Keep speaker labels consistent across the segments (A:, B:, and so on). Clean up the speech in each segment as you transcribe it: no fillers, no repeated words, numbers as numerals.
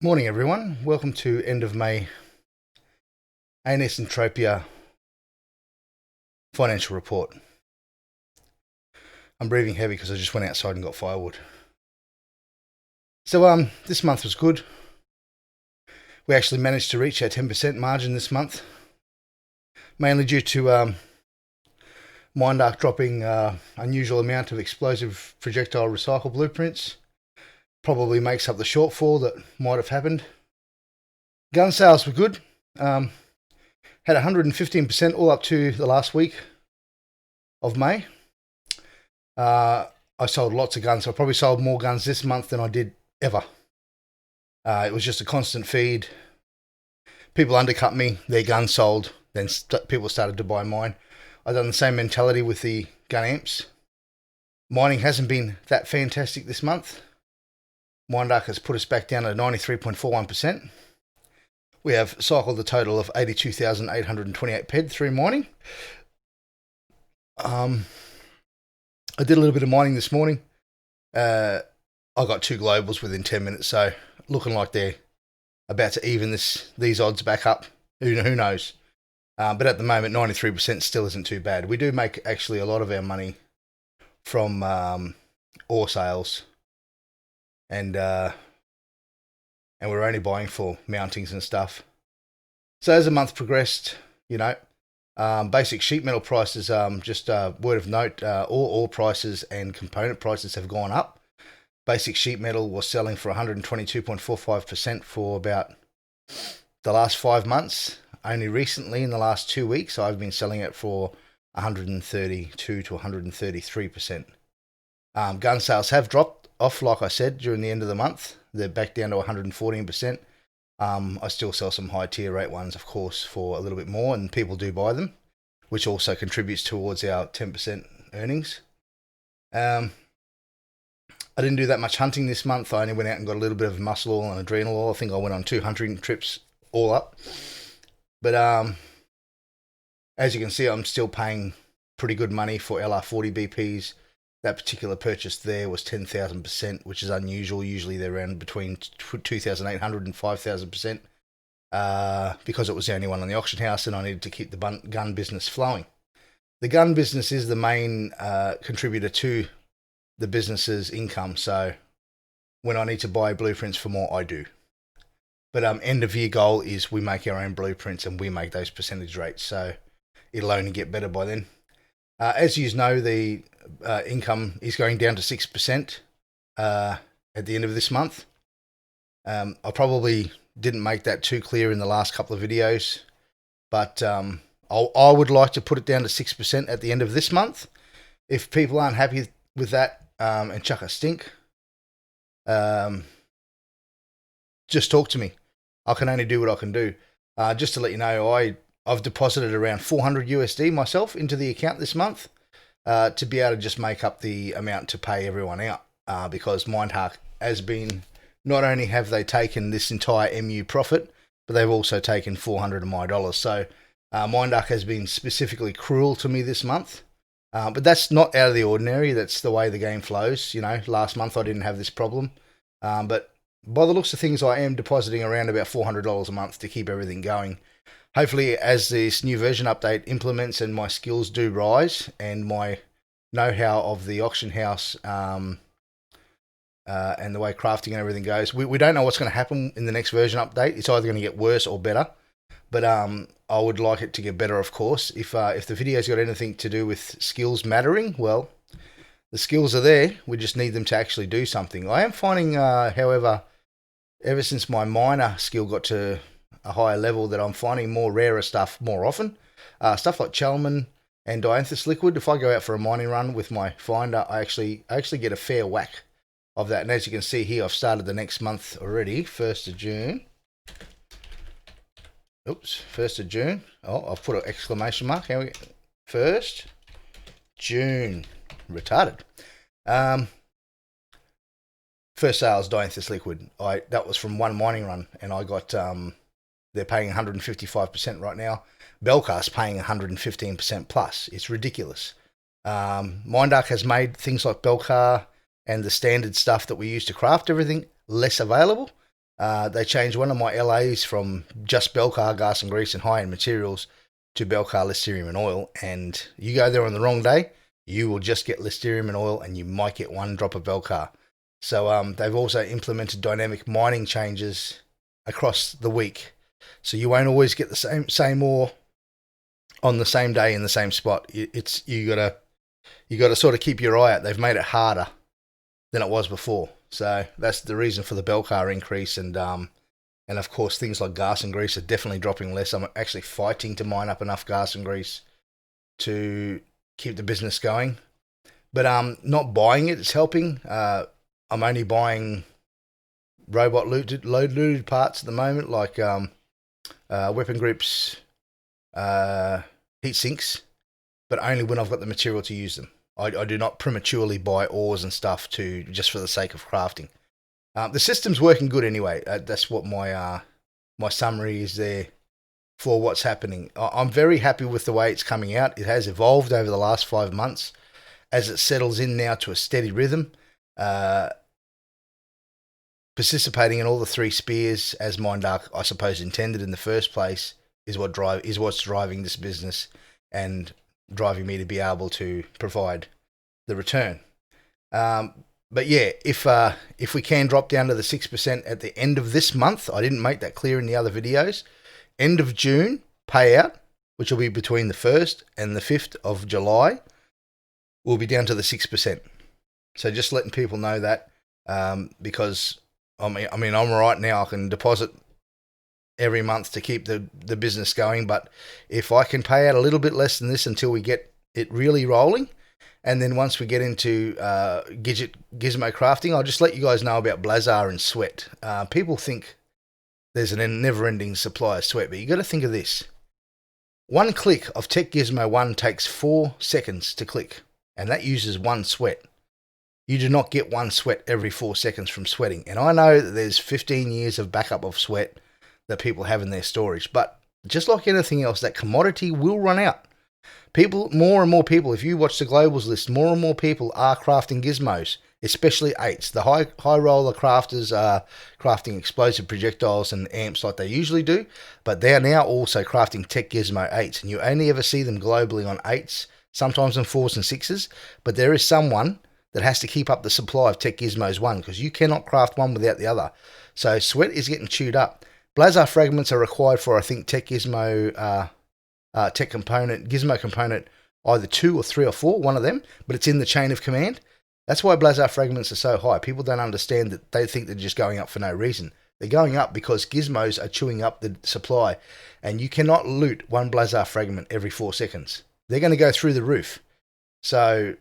A: Morning, everyone. Welcome to end of May ANS Entropia financial report. I'm breathing heavy because I just went outside and got firewood. So this month was good. We actually managed to reach our 10% margin this month, mainly due to Mindark dropping unusual amount of explosive projectile recycle blueprints. Probably makes up the shortfall that might have happened. Gun sales were good. Had 115% all up to the last week of May. I sold lots of guns. I probably sold more guns this month than I did ever. It was just a constant feed. People undercut me, their guns sold, then people started to buy mine. I've done the same mentality with the gun amps. Mining hasn't been that fantastic this month. Mindark has put us back down to 93.41%. We have cycled a total of 82,828 PED through mining. I did a little bit of mining this morning. I got 2 globals within 10 minutes, so looking like they're about to even these odds back up. Who knows? But at the moment, 93% still isn't too bad. We do make actually a lot of our money from ore sales, and we're only buying for mountings and stuff. So as the month progressed, basic sheet metal prices, just a word of note, all ore prices and component prices have gone up. Basic sheet metal was selling for 122.45% for about the last 5 months. Only recently, in the last 2 weeks, I've been selling it for 132 to 133%. Gun sales have dropped off, like I said, during the end of the month. They're back down to 114%. I still sell some high tier rate ones, of course, for a little bit more, and people do buy them, which also contributes towards our 10% earnings. I didn't do that much hunting this month. I only went out and got a little bit of muscle oil and adrenal oil. I think I went on 2 hunting trips all up. But as you can see, I'm still paying pretty good money for LR40 BPs. That particular purchase there was 10,000%, which is unusual. Usually they're around between 2,800 and 5,000%, because it was the only one on the auction house and I needed to keep the gun business flowing. The gun business is the main contributor to the business's income, so when I need to buy blueprints for more, I do. But end of year goal is we make our own blueprints and we make those percentage rates, so it'll only get better by then. As you know, the income is going down to 6% at the end of this month. I probably didn't make that too clear in the last couple of videos, but I would like to put it down to 6% at the end of this month. If people aren't happy with that and chuck a stink, just talk to me. I can only do what I can do. Just to let you know, I've deposited around 400 USD myself into the account this month to be able to just make up the amount to pay everyone out, because Mindark has been, not only have they taken this entire MU profit, but they've also taken 400 of my dollars. So Mindark has been specifically cruel to me this month. But that's not out of the ordinary. That's the way the game flows. Last month I didn't have this problem. But by the looks of things, I am depositing around about $400 a month to keep everything going. Hopefully, as this new version update implements and my skills do rise and my know-how of the auction house and the way crafting and everything goes, we don't know what's going to happen in the next version update. It's either going to get worse or better. But I would like it to get better, of course. If the video's got anything to do with skills mattering, well, the skills are there. We just need them to actually do something. I am finding, however, ever since my miner skill got to a higher level, that I'm finding more rarer stuff more often. Stuff like Chalman and dianthus liquid. If I go out for a mining run with my finder, I actually get a fair whack of that. And as you can see here, I've started the next month already, 1st of June. Oops, 1st of June. Oh, I've put an exclamation mark. 1st June. Retarded. First sales dianthus liquid. That was from one mining run, and I got they're paying 155% right now. Belcar's paying 115% plus. It's ridiculous. Mindark has made things like Belcar and the standard stuff that we use to craft everything less available. They changed one of my LAs from just Belcar gas and grease and high-end materials to Belcar Listearium and oil. And you go there on the wrong day, you will just get Listearium and oil, and you might get one drop of Belcar. So they've also implemented dynamic mining changes across the week, so you won't always get the same ore on the same day in the same spot. You gotta sort of keep your eye out. They've made it harder than it was before, so that's the reason for the Belcar increase. And of course things like gas and grease are definitely dropping less. I'm actually fighting to mine up enough gas and grease to keep the business going, but not buying it's helping. I'm only buying robot load-looted parts at the moment, like weapon grips, heat sinks, but only when I've got the material to use them. I do not prematurely buy ores and stuff just for the sake of crafting. The system's working good anyway. That's what my summary is there for what's happening. I'm very happy with the way it's coming out. It has evolved over the last 5 months as it settles in now to a steady rhythm. Participating in all the 3 spears, as Mindark, I suppose, intended in the first place, is what's driving this business and driving me to be able to provide the return. But yeah, if we can drop down to the 6% at the end of this month, I didn't make that clear in the other videos. End of June payout, which will be between the 1st and the 5th of July, will be down to the 6%. So just letting people know that, because I'm right now. I can deposit every month to keep the business going, but if I can pay out a little bit less than this until we get it really rolling, and then once we get into gizmo crafting, I'll just let you guys know about Blazar and sweat. People think there's a never-ending supply of sweat, but you got to think of this. One click of Tech Gizmo 1 takes 4 seconds to click, and that uses 1 sweat. You do not get 1 sweat every 4 seconds from sweating. And I know that there's 15 years of backup of sweat that people have in their storage. But just like anything else, that commodity will run out. More and more people, if you watch the globals list, more and more people are crafting gizmos, especially 8s. The high roller crafters are crafting explosive projectiles and amps like they usually do. But they're now also crafting Tech Gizmo 8s. And you only ever see them globally on 8s, sometimes on 4s and 6s. But there is someone that has to keep up the supply of Tech Gizmos 1, because you cannot craft one without the other. So sweat is getting chewed up. Blazar fragments are required for, I think, Tech Gizmo Gizmo component, either 2 or 3 or 4, one of them, but it's in the chain of command. That's why Blazar fragments are so high. People don't understand that. They think they're just going up for no reason. They're going up because gizmos are chewing up the supply, and you cannot loot 1 Blazar fragment every 4 seconds. They're going to go through the roof. So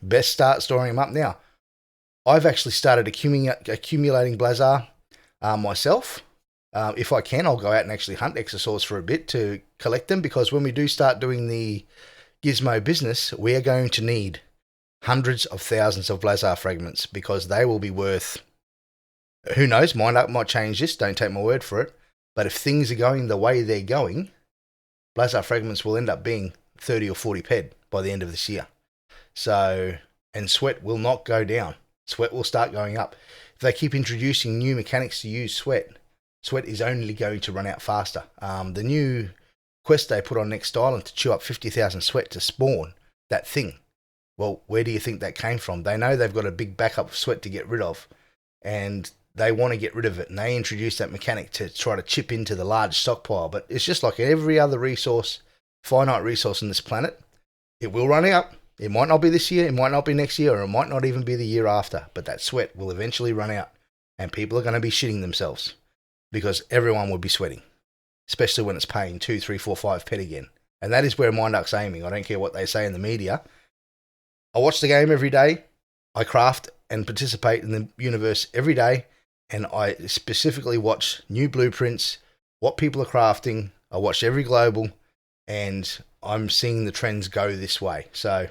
A: best start storing them up now. I've actually started accumulating Blazar myself. If I can, I'll go out and actually hunt exosaurs for a bit to collect them, because when we do start doing the gizmo business, we are going to need hundreds of thousands of Blazar fragments, because they will be worth, who knows, might change this, don't take my word for it, but if things are going the way they're going, Blazar fragments will end up being 30 or 40 ped by the end of this year. So, and sweat will not go down. Sweat will start going up. If they keep introducing new mechanics to use sweat is only going to run out faster. The new quest they put on Next Island to chew up 50,000 sweat to spawn that thing. Well, where do you think that came from? They know they've got a big backup of sweat to get rid of, and they want to get rid of it, and they introduced that mechanic to try to chip into the large stockpile. But it's just like every other resource, finite resource on this planet. It will run out. It might not be this year, it might not be next year, or it might not even be the year after, but that sweat will eventually run out, and people are going to be shitting themselves, because everyone will be sweating, especially when it's paying 2, 3, 4, 5 pet again. And that is where Mindark's aiming. I don't care what they say in the media. I watch the game every day. I craft and participate in the universe every day, and I specifically watch new blueprints, what people are crafting. I watch every global, and I'm seeing the trends go this way. So,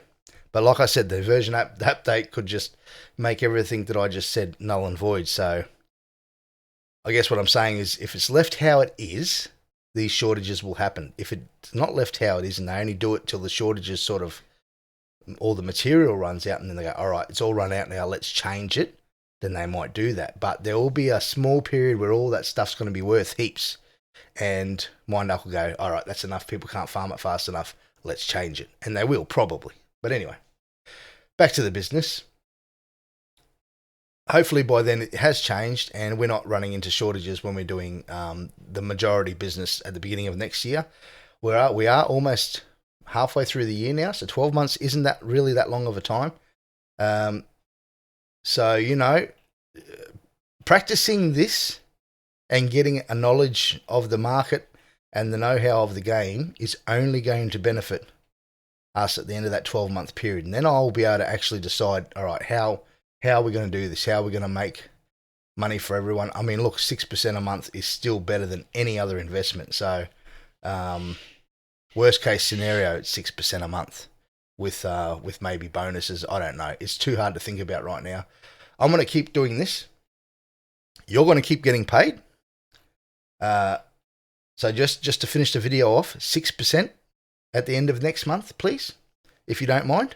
A: but like I said, the version update could just make everything that I just said null and void. So I guess what I'm saying is, if it's left how it is, these shortages will happen. If it's not left how it is, and they only do it till the shortages sort of, all the material runs out, and then they go, all right, it's all run out now, let's change it, then they might do that. But there will be a small period where all that stuff's going to be worth heaps. And Minduck will go, all right, that's enough. People can't farm it fast enough. Let's change it. And they will, probably. But anyway, back to the business. Hopefully by then it has changed and we're not running into shortages when we're doing the majority business at the beginning of next year. We are almost halfway through the year now, so 12 months isn't that really that long of a time. So, you know, practicing this and getting a knowledge of the market and the know-how of the game is only going to benefit us at the end of that 12-month period. And then I'll be able to actually decide, all right, how are we going to do this? How are we going to make money for everyone? I mean, look, 6% a month is still better than any other investment. So, worst case scenario, it's 6% a month with maybe bonuses. I don't know. It's too hard to think about right now. I'm going to keep doing this. You're going to keep getting paid. So just to finish the video off, 6% at the end of next month, please, if you don't mind.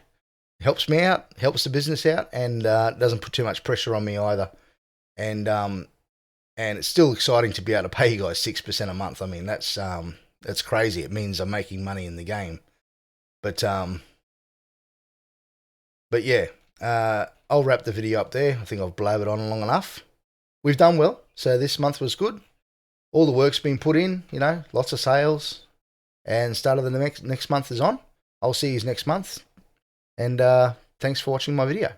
A: Helps me out, helps the business out, and doesn't put too much pressure on me either. And it's still exciting to be able to pay you guys 6% a month. I mean, that's crazy. It means I'm making money in the game. But yeah, I'll wrap the video up there. I think I've blabbered on long enough. We've done well, so this month was good. All the work's been put in, you know, lots of sales, and start of the next month is on. I'll see you next month. And thanks for watching my video.